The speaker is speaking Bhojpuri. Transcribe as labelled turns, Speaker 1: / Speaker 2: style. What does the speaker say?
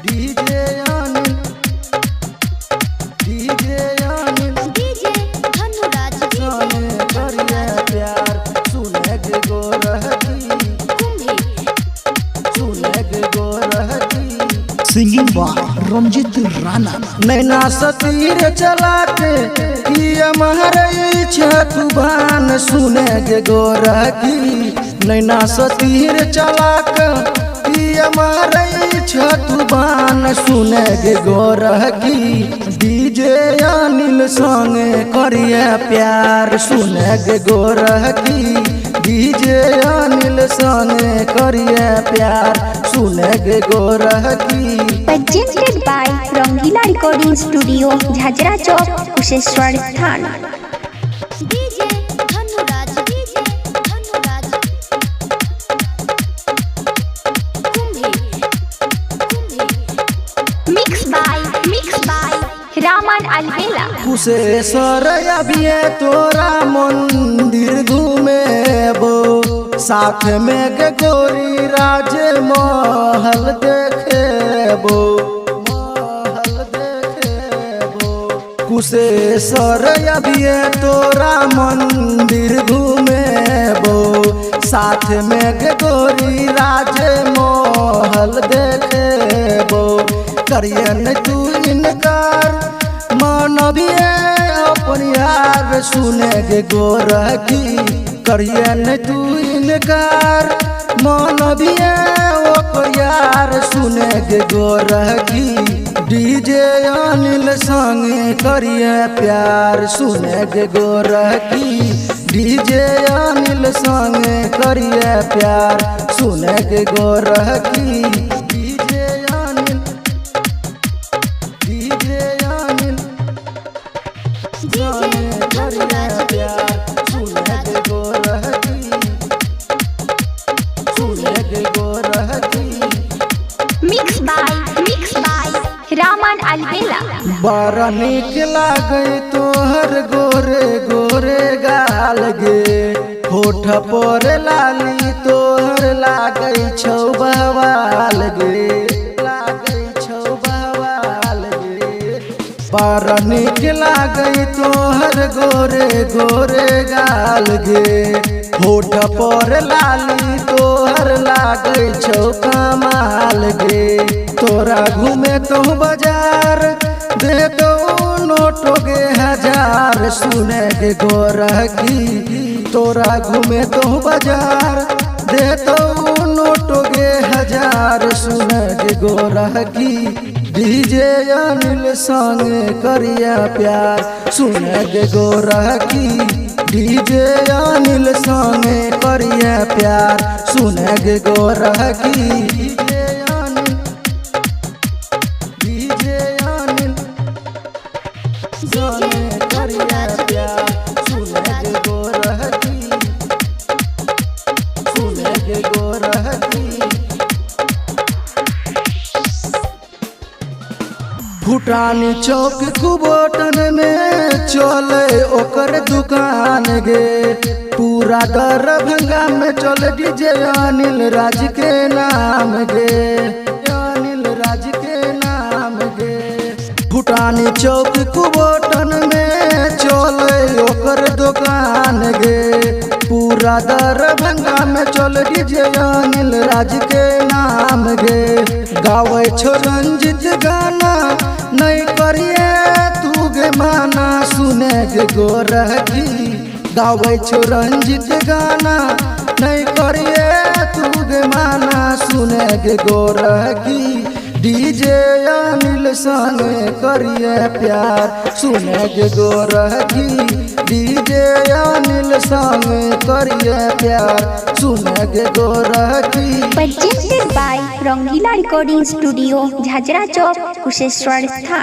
Speaker 1: डीजे अनिल
Speaker 2: डीजे धनुराज
Speaker 1: सोने करिए प्यार सुने के गोरहती सुने के गोरहती
Speaker 3: सिंगिंग बाय रंजित राणा।
Speaker 1: नैना सतीर चला के हमारे छतुबान सुने के गोरहती नैना सतीर चला के हमारे छतुबान सुने के गोरहती डीजे अनिल संगे करिए प्यार सुने के गोरहती डीजे अनिल संगे करिए प्यार सुने के गोरहती।
Speaker 2: presented by Rangila recording studio Jhajhra Chowk Kusheshwar Sthan. DJ Dhanuraj mix by रामन अलबेला।
Speaker 1: कुशेश्वर अभिये तोरा मंदिर घूमेबो साथ में के गोरी राज महल देखेबो कुशेश्वर अभिये तोरा मंदिर घूमेबो साथ में के गोरी राज महल देखेबो करिए न तू इनकार मानविए अपन यार सुने के गोरखी करिए न तू इनकार मानविए अपन यार सुने के गोरखी डीजे अनिल संगे करिए प्यार सुने के गोरखी डीजे अनिल संगे करिए प्यार सुने के गोरखी डीजे अनिल संगे करिए प्यार सुने के गोरखी सुने के गोरखी।
Speaker 2: मिक्स बाय रामन अलबेला।
Speaker 1: बड़ा निक लागे तोहर गोरे गोरे गाल गे होठ पर लाली तोहर लागे छौ बवाल गे बड़ा निक लागे तोहर गोरे गोरे गाल गे होठ पर लाली तोहर लागे छौ कमाल गे तोरा घूमे तो बाजार दे दो नोटो के हजार सुने के गोरखी तोरा घूमे तो बाजार दे दो नोटो के हजार सुने के गोरखी डीजे अनिल संगे करिए प्यार सुने के गोरखी डीजे अनिल संगे करिए प्यार सुने के गोरखी संगे करिए प्यार सुने के गोरखी सुने के गोरखी। भूटानी चौक कुबोटन में चले ओकर दुकान गे पूरा दरभंगा में चले डीजे अनिल राज के नाम गे अनिल राज के नाम गे भूटानी चौक कुबोटन में चले ओकर दुकान गे पूरा दरभंगा में चले डीजे अनिल राज के नाम गे गावे छो रंजित गाना नहीं करिए तू गे माना सुने के गोरखी गावे छो रंजित गाना नहीं करिए तू गे माना सुने के गोरखी डीजे अनिल संगे करिए प्यार सुने के गोरखी डीजे अनिल संगे करिए प्यार सुने के गोरखी।
Speaker 2: presented by Rangila recording studio Jhajhra Chowk Kusheshwar स्थान।